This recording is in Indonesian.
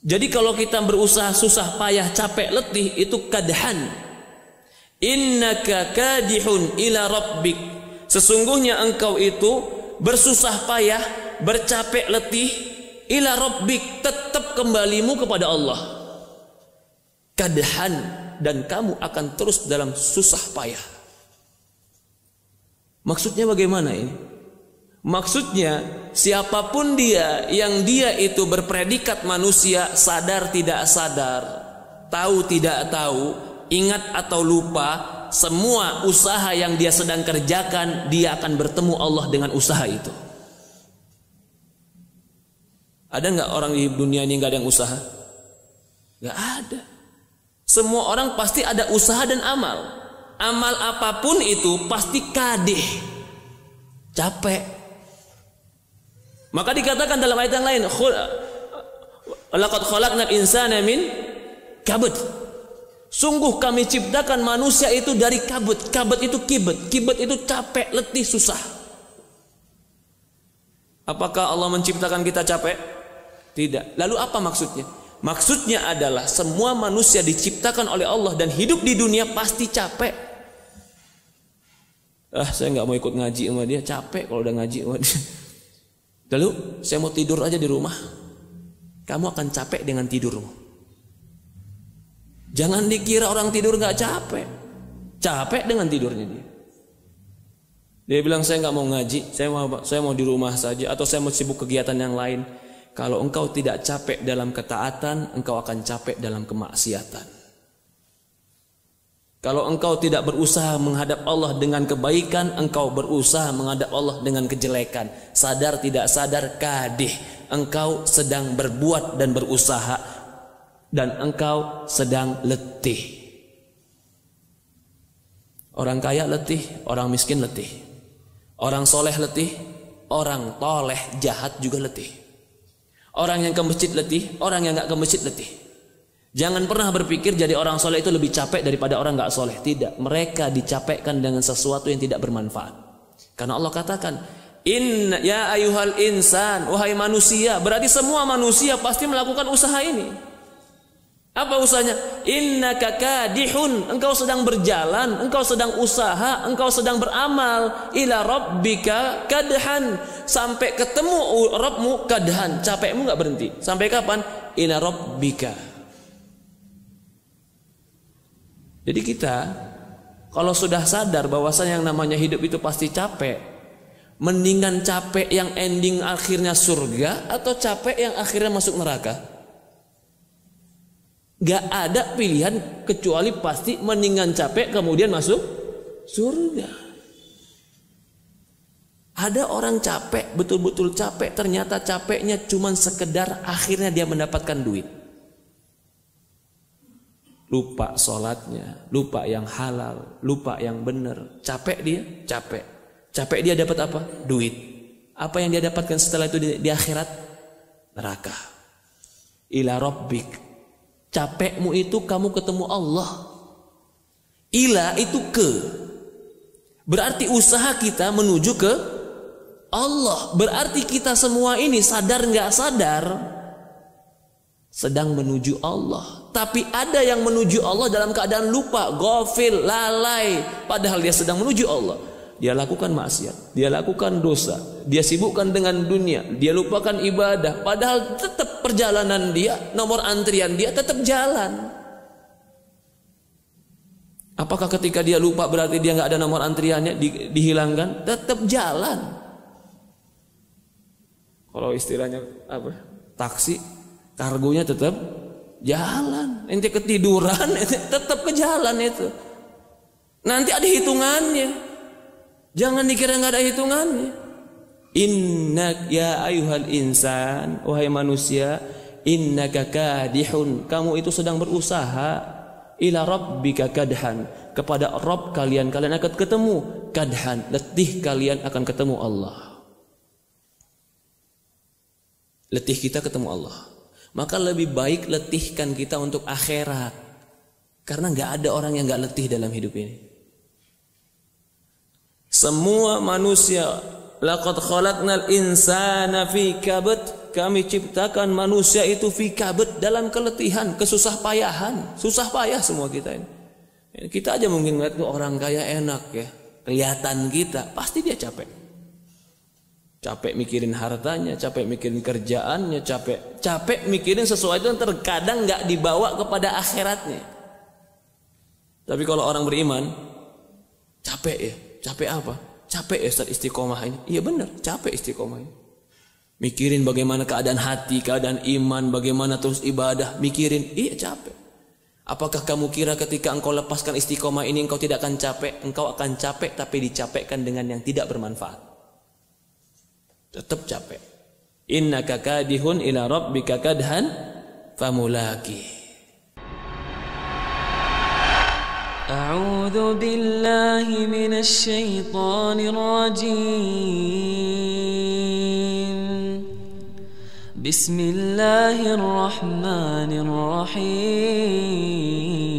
Jadi kalau kita berusaha susah payah capek letih itu kadhan. Innaka kadihun ila rabbik. Sesungguhnya engkau itu bersusah payah, bercapek letih ila rabbik, tetap kembalimu kepada Allah. Kadhan, dan kamu akan terus dalam susah payah. Maksudnya bagaimana ini? Maksudnya siapapun dia yang dia itu berpredikat manusia, sadar tidak sadar, tahu tidak tahu, ingat atau lupa, semua usaha yang dia sedang kerjakan, dia akan bertemu Allah dengan usaha itu. Ada nggak orang di dunia ini nggak ada yang usaha? Nggak ada. Semua orang pasti ada usaha dan amal. Amal apapun itu pasti kadih, capek. Maka dikatakan dalam ayat yang lain, laqad khalaqnal insana min kabut. Sungguh kami ciptakan manusia itu dari kabut. Kabut itu kibet. Kibet itu capek, letih, susah. Apakah Allah menciptakan kita capek? Tidak. Lalu apa maksudnya? Maksudnya adalah semua manusia diciptakan oleh Allah dan hidup di dunia pasti capek. Saya nggak mau ikut ngaji sama dia, capek kalau udah ngaji sama dia. Lalu saya mau tidur aja di rumah. Kamu akan capek dengan tidurmu. Jangan dikira orang tidur nggak capek. Capek dengan tidurnya dia. Dia bilang saya nggak mau ngaji, saya mau di rumah saja, atau saya mau sibuk kegiatan yang lain. Kalau engkau tidak capek dalam ketaatan, engkau akan capek dalam kemaksiatan. Kalau engkau tidak berusaha menghadap Allah dengan kebaikan, engkau berusaha menghadap Allah dengan kejelekan. Sadar tidak sadar kadih, engkau sedang berbuat dan berusaha, dan engkau sedang letih. Orang kaya letih, orang miskin letih. Orang soleh letih, orang toleh jahat juga letih. Orang yang ke masjid letih, orang yang gak ke masjid letih. Jangan pernah berpikir jadi orang soleh itu lebih capek daripada orang gak soleh. Tidak, mereka dicapekkan dengan sesuatu yang tidak bermanfaat. Karena Allah katakan, Inna ya ayuhal insan, wahai manusia. Berarti semua manusia pasti melakukan usaha ini. Apa usahanya? Innaka kadihun, engkau sedang berjalan, engkau sedang usaha, engkau sedang beramal. Ila rabbika kadhan, sampai ketemu Rabbmu kadhan. Capekmu gak berhenti. Sampai kapan? Ila rabbika. Jadi kita kalau sudah sadar bahwasanya yang namanya hidup itu pasti capek, mendingan capek yang ending akhirnya surga atau capek yang akhirnya masuk neraka? Gak ada pilihan kecuali pasti mendingan capek kemudian masuk surga. Ada orang capek, betul-betul capek, ternyata capeknya cuma sekedar akhirnya dia mendapatkan duit. Lupa sholatnya, lupa yang halal, lupa yang benar. Capek dia, capek. Capek dia dapat apa? Duit. Apa yang dia dapatkan setelah itu di akhirat? Neraka. Ila rabbik. Capekmu itu kamu ketemu Allah. Ila itu ke. Berarti usaha kita menuju ke Allah. Berarti kita semua ini sadar nggak sadar sedang menuju Allah. Tapi ada yang menuju Allah dalam keadaan lupa, ghafil, lalai. Padahal dia sedang menuju Allah. Dia lakukan maksiat, dia lakukan dosa, dia sibukkan dengan dunia, dia lupakan ibadah. Padahal tetap perjalanan dia, nomor antrian dia tetap jalan. Apakah ketika dia lupa berarti dia nggak ada nomor antriannya dihilangkan? Tetap jalan. Kalau istilahnya apa? Taksi, kargonya tetap jalan. Ente ketiduran, ente tetap ke jalan itu. Nanti ada hitungannya. Jangan dikira nggak ada hitungannya. Innak ya ayuhal insan, wahai manusia, innaka kadihun, kamu itu sedang berusaha, ila rabbika kadhan, kepada Rabb kalian akan ketemu, kadhan, letih kalian akan ketemu Allah. Letih kita ketemu Allah. Maka lebih baik letihkan kita untuk akhirat. Karena gak ada orang yang gak letih dalam hidup ini. Semua manusia Laqad khalaqnal insana fi kabad. Kami ciptakan manusia itu fi kabad, dalam keletihan, kesusah payahan. Susah payah semua kita ini. Kita aja mungkin ngeliat tuh orang kaya enak ya. Kelihatan kita, pasti dia capek. Capek mikirin hartanya, capek mikirin kerjaannya, capek mikirin sesuatu yang terkadang nggak dibawa kepada akhiratnya. Tapi kalau orang beriman, capek ya. Capek apa? Capek ya Ustaz istiqomah ini. Iya benar, capek istiqomah ini. Mikirin bagaimana keadaan hati, keadaan iman, bagaimana terus ibadah. Mikirin, iya capek. Apakah kamu kira ketika engkau lepaskan istiqomah ini engkau tidak akan capek? Engkau akan capek tapi dicapekkan dengan yang tidak bermanfaat. Tetap capek. Innaka kadihun ila rabbika kadhan famulaki. A'udzu billahi minasy syaithanir rajim. Bismillahirrahmanirrahim.